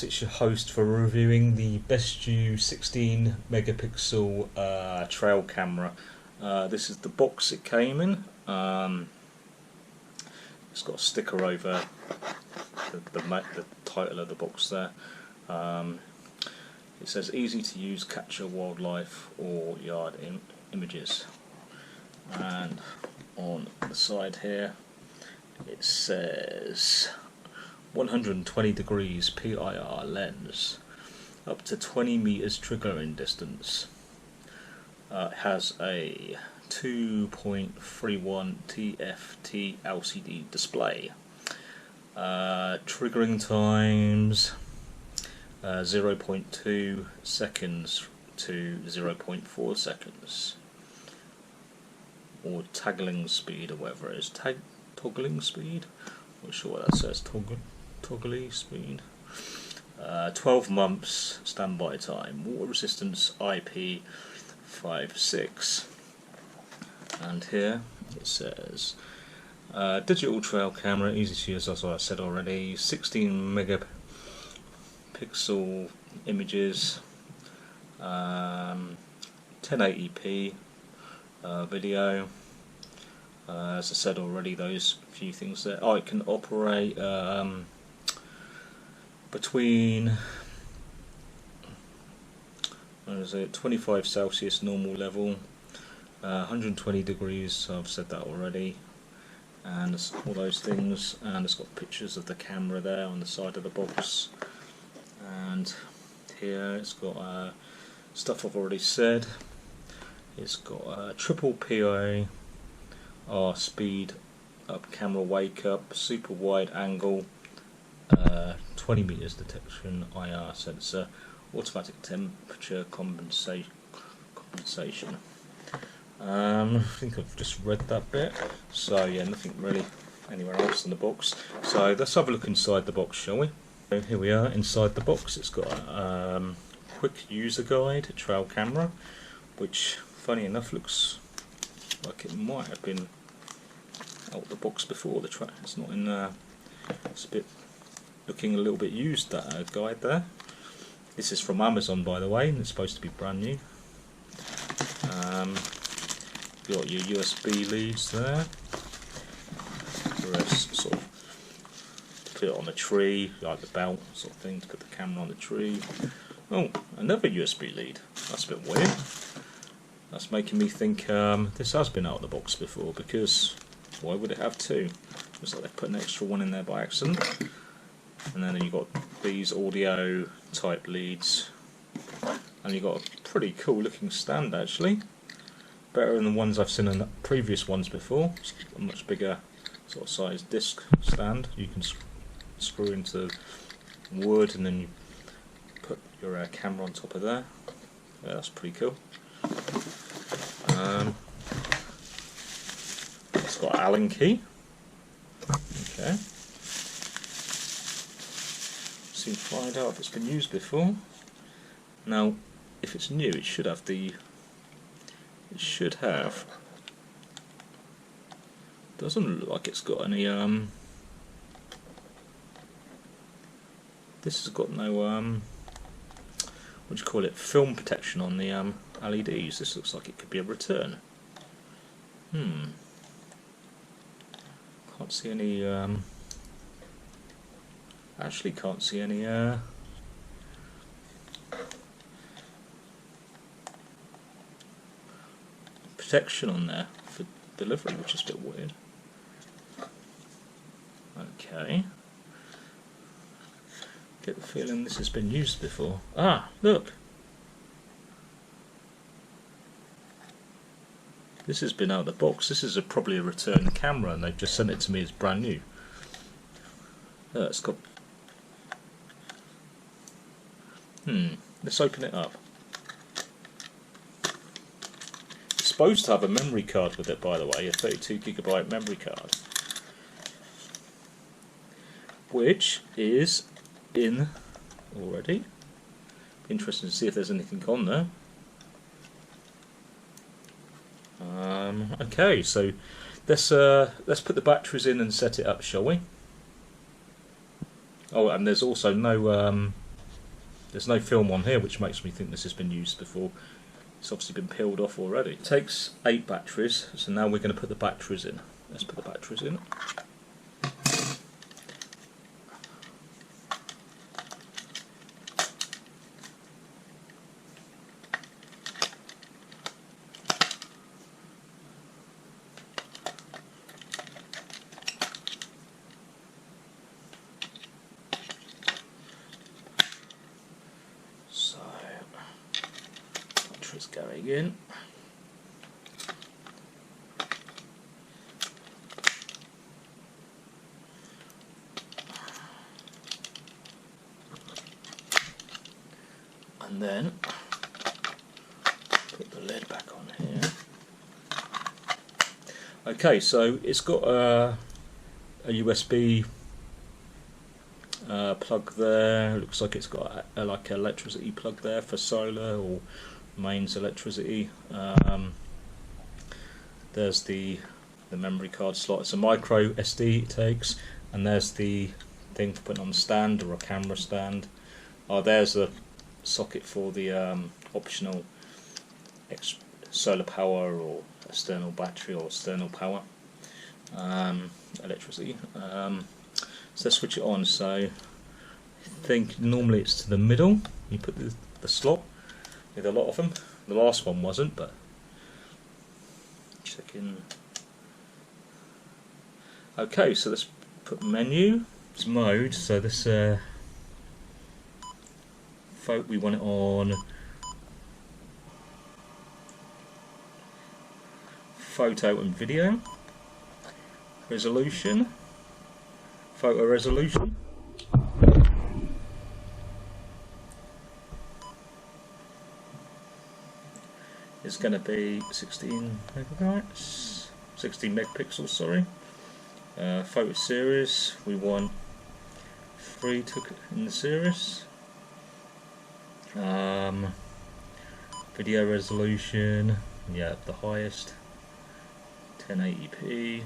Approx, it's your host for reviewing the BestoU 16 megapixel trail camera. This is the box it came in. It's got a sticker over the title of the box there. It says easy to use, capture wildlife or yard images. And on the side here it says 120 degrees PIR lens, up to 20 meters triggering distance. It has a 2.31 TFT LCD display. Triggering times 0.2 seconds to 0.4 seconds, or toggling speed, or whatever it is. Toggling speed? Not sure what that says. Toggly speed. 12 months standby time. Water resistance IP56. And here it says digital trail camera, easy to use, as I said already. 16 megapixel images, 1080p video. As I said already, those few things there. Oh, it can operate between 25 Celsius normal level, 120 degrees, I've said that already, and all those things. And it's got pictures of the camera there on the side of the box, and here it's got stuff I've already said. It's got triple PIR speed up, camera wake up, super wide angle, 20 meters detection, IR sensor, automatic temperature compensation. I think I've just read that bit, so yeah, nothing really anywhere else in the box. So let's have a look inside the box, shall we? So here we are inside the box. It's got a quick user guide, trail camera, which funny enough looks like it might have been out the box before the track. It's not in it's a bit looking a little bit used, that guide there. This is from Amazon, by the way, and it's supposed to be brand new. You've got your USB leads there. The rest sort of to put it on a tree, like the belt sort of thing, to put the camera on the tree. Oh, another USB lead. That's a bit weird. That's making me think this has been out of the box before, because why would it have two? Looks like they put an extra one in there by accident. And then you've got these audio type leads, and you've got a pretty cool looking stand actually. Better than the ones I've seen in the previous ones before. It's a much bigger sort of size disc stand. You can screw into wood and then you put your camera on top of there. Yeah, that's pretty cool. It's got an Allen key. Okay. Soon find out if it's been used before. Now, if it's new, it should have the. It should have. Doesn't look like it's got any. This has got no what do you call it? Film protection on the LEDs. This looks like it could be a return. Can't see any. Actually, can't see any. Protection on there for delivery, which is a bit weird. Okay. Get the feeling this has been used before. Ah, look. This has been out of the box. This is probably a return camera, and they've just sent it to me as brand new. It's got. Let's open it up. It's supposed to have a memory card with it, by the way, a 32GB memory card, which is in already. Interesting to see if there's anything on there. Okay, so let's put the batteries in and set it up, shall we? Oh, and there's also no There's no film on here, which makes me think this has been used before. It's obviously been peeled off already. It takes 8 batteries, so now we're going to put the batteries in. Let's put the batteries in. Batteries going in. And then put the lid back on here. Okay, so it's got a USB plug there. It looks like it's got like an electricity plug there for solar or mains electricity. There's the memory card slot. It's a micro SD it takes, and there's the thing for putting on the stand or a camera stand. Oh, there's a socket for the optional solar power or external battery or external power electricity. So let's switch it on. So I think normally it's to the middle. You put the slot with a lot of them. The last one wasn't, but check in. Okay, so let's put menu. It's mode. So this we want it on photo and video resolution. Photo resolution. It's going to be 16 megabytes, 16 megapixels, sorry. Photo series, we want 3 in the series. Video resolution, yeah, the highest, 1080p.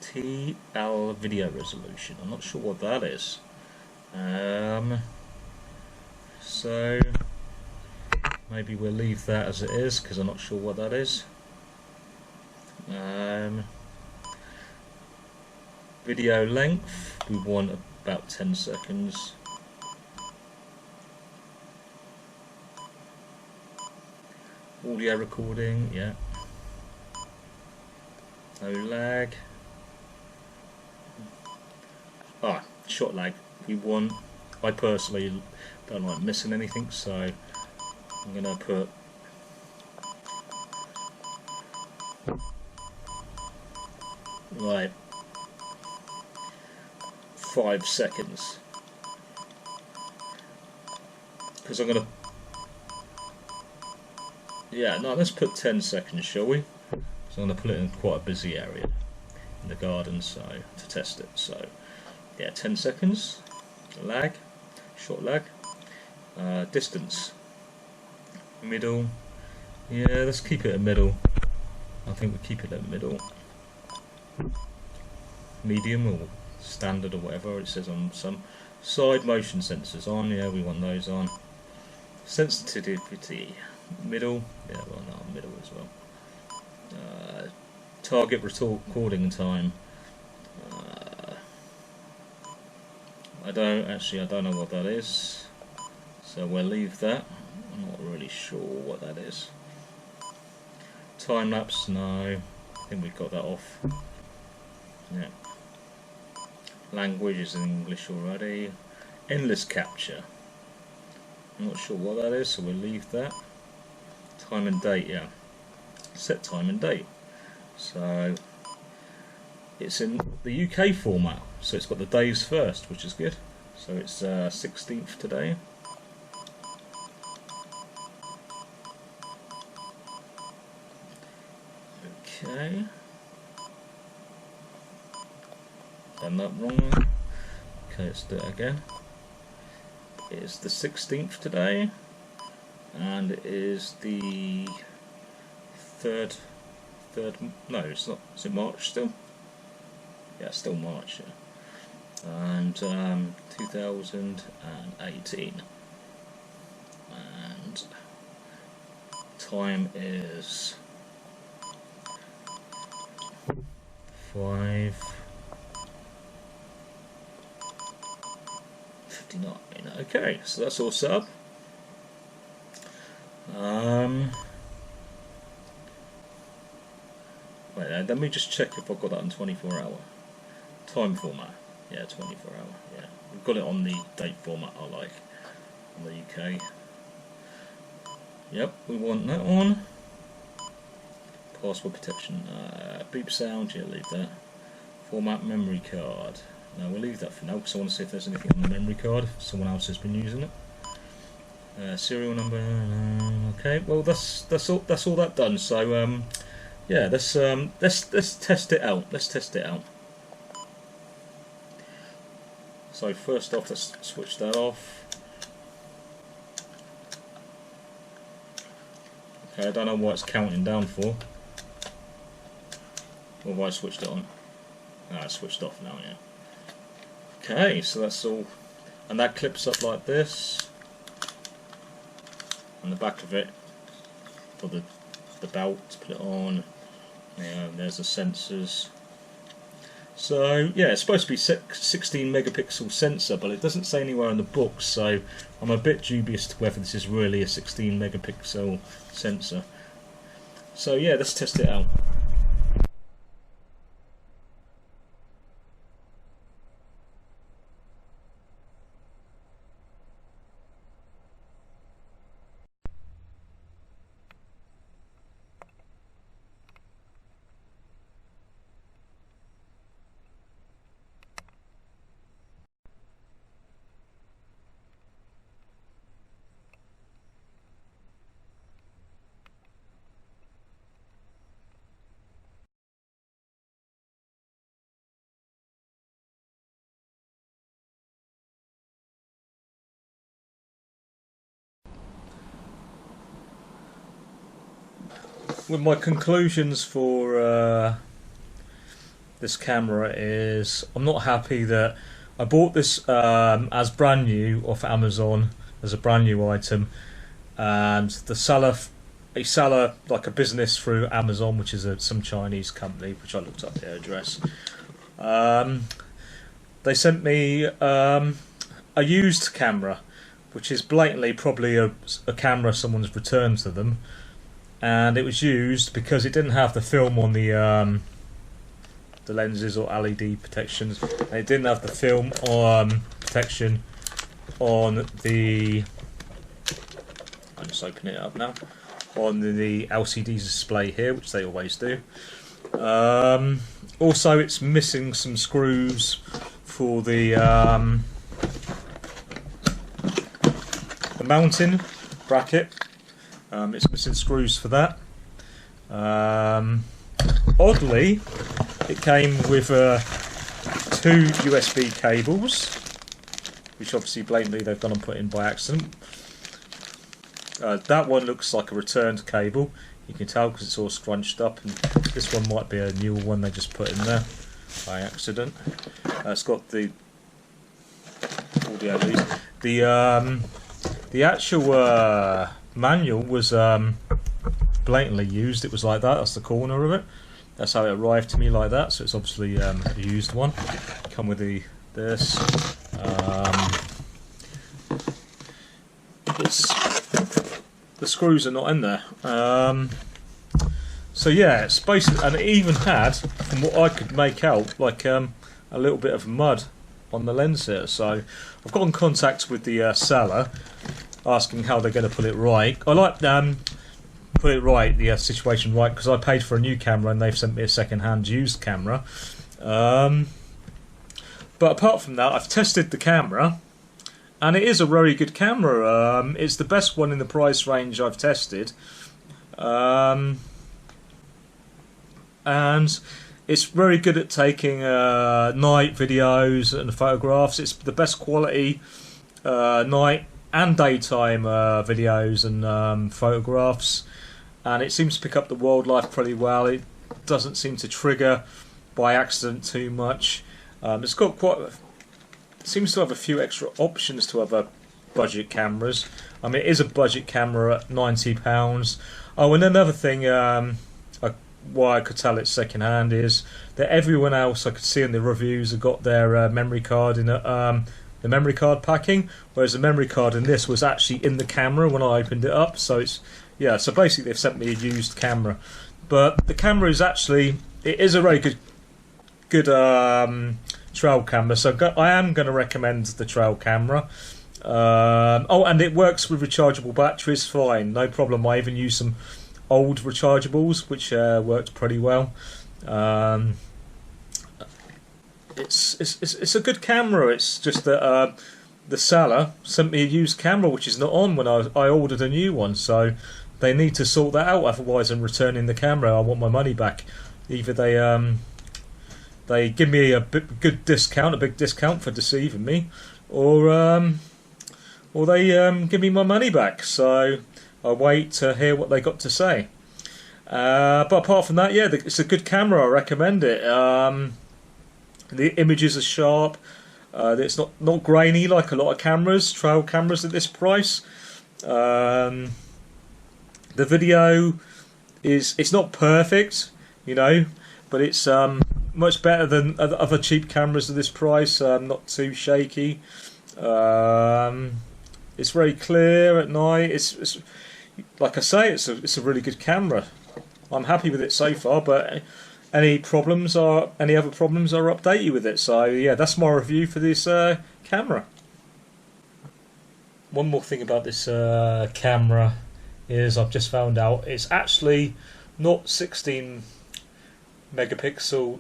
TL video resolution, I'm not sure what that is. So maybe we'll leave that as it is because I'm not sure what that is. Video length, we want about 10 seconds. Audio recording, yeah. No lag. Shot lag. We want, I personally don't like missing anything, so I'm going to put right 5 seconds, because I'm going to, yeah, no, let's put 10 seconds, shall we? So I'm going to put it in quite a busy area in the garden, so to test it. So yeah, 10 seconds. Lag, short lag. Distance, middle. Yeah, let's keep it at middle. I think we keep it at middle. Medium or standard or whatever it says on some. Side motion sensors on, yeah, we want those on. Sensitivity, middle, yeah, well, no, middle as well. Target recording time. I don't know what that is, so we'll leave that. I'm not really sure what that is. Time lapse, no, I think we've got that off. Yeah. Language is in English already. Endless capture, I'm not sure what that is, so we'll leave that. Time and date, yeah. Set time and date. So it's in the UK format, so it's got the days first, which is good. So it's 16th today. Okay. Done that wrong. Okay, let's do it again. It's the 16th today, and it is the third. No, it's not. Is it March still? Yeah, it's still March. Yeah. and 2018, and time is 5:59. Okay, so that's all set up. Wait, let me just check if I've got that in 24-hour time format. Yeah, 24-hour. Yeah, we've got it on the date format I like on the UK. Yep, we want that one. Password protection. Beep sound. Yeah, leave that. Format memory card. No, we'll leave that for now because I want to see if there's anything on the memory card if someone else has been using it. Serial number. Okay, well that's all that done. So yeah, let's test it out. Let's test it out. So first off, let's switch that off. Okay, I don't know what it's counting down for. Or why I switched it on. Ah, it's switched off now, yeah. Okay, so that's all, and that clips up like this, and the back of it for the belt to put it on. Yeah, there's the sensors. So yeah, it's supposed to be 16 megapixel sensor, but it doesn't say anywhere in the book, so I'm a bit dubious to whether this is really a 16 megapixel sensor. So yeah, let's test it out. Well, my conclusions for this camera is I'm not happy that I bought this as brand new off Amazon as a brand new item, and the seller, like a business through Amazon, which is some Chinese company, which I looked up their address. They sent me a used camera, which is blatantly probably a camera someone's returned to them. And it was used because it didn't have the film on the lenses or LED protections, and it didn't have the film protection on the. I'm just opening it up now. On the LCD display here, which they always do. Also, it's missing some screws for the mounting bracket. It's missing screws for that. Oddly, it came with 2 USB cables, which obviously blatantly they've gone and put in by accident. That one looks like a returned cable. You can tell because it's all scrunched up, and this one might be a newer one they just put in there by accident. It's got the audio lead. The actual manual was blatantly used. It was like that. That's the corner of it. That's how it arrived to me, like that. So it's obviously a used one. Come with this. The screws are not in there. So yeah, it's basically, and it even had, from what I could make out, like a little bit of mud on the lens here. So I've got in contact with the seller, asking how they're going to put it right. I like put it right, the situation right, because I paid for a new camera and they've sent me a second-hand used camera. But apart from that, I've tested the camera, and it is a very good camera. It's the best one in the price range I've tested, and it's very good at taking night videos and photographs. It's the best quality night and daytime videos and photographs, and it seems to pick up the wildlife pretty well. It doesn't seem to trigger by accident too much. It's got quite seems to have a few extra options to other budget cameras. I mean, it is a budget camera at £90. Oh, and another thing, why I could tell it's second hand is that everyone else I could see in the reviews have got their memory card in the memory card packing, whereas the memory card in this was actually in the camera when I opened it up. So it's, yeah, so basically they've sent me a used camera, but the camera is actually, it is a very good trail camera. So I am going to recommend the trail camera. Oh, and it works with rechargeable batteries fine, no problem. I even used some old rechargeables which worked pretty well. It's a good camera. It's just that the seller sent me a used camera which is not on when I ordered a new one, so they need to sort that out, otherwise I'm returning the camera. I want my money back. Either they give me a big discount for deceiving me, or they give me my money back. So I'll wait to hear what they got to say. But apart from that, yeah, it's a good camera. I recommend it. The images are sharp. It's not grainy like a lot of cameras, trail cameras at this price. The video it's not perfect, you know, but it's much better than other cheap cameras at this price. Not too shaky. It's very clear at night. It's like I say, it's a really good camera. I'm happy with it so far, but any other problems I'll update you with it. So yeah, that's my review for this camera. One more thing about this camera is I've just found out it's actually not 16 megapixels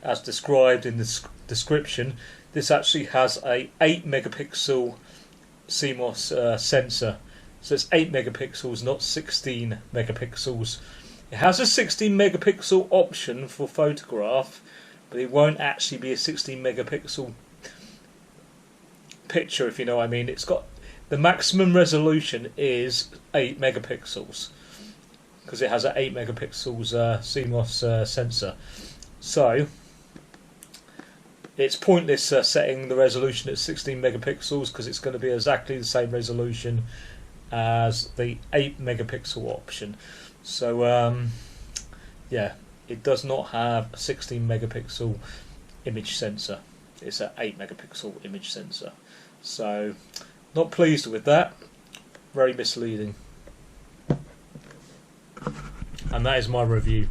as described in the description. This actually has a 8 megapixel CMOS sensor. So it's 8 megapixels, not 16 megapixels. It has a 16 megapixel option for photograph, but it won't actually be a 16 megapixel picture, if you know what I mean. It's got the maximum resolution is 8 megapixels because it has an 8 megapixels CMOS sensor. So it's pointless setting the resolution at 16 megapixels because it's going to be exactly the same resolution as the 8 megapixel option. So yeah, it does not have a 16 megapixel image sensor. It's an 8 megapixel image sensor. So not pleased with that. Very misleading. And that is my review.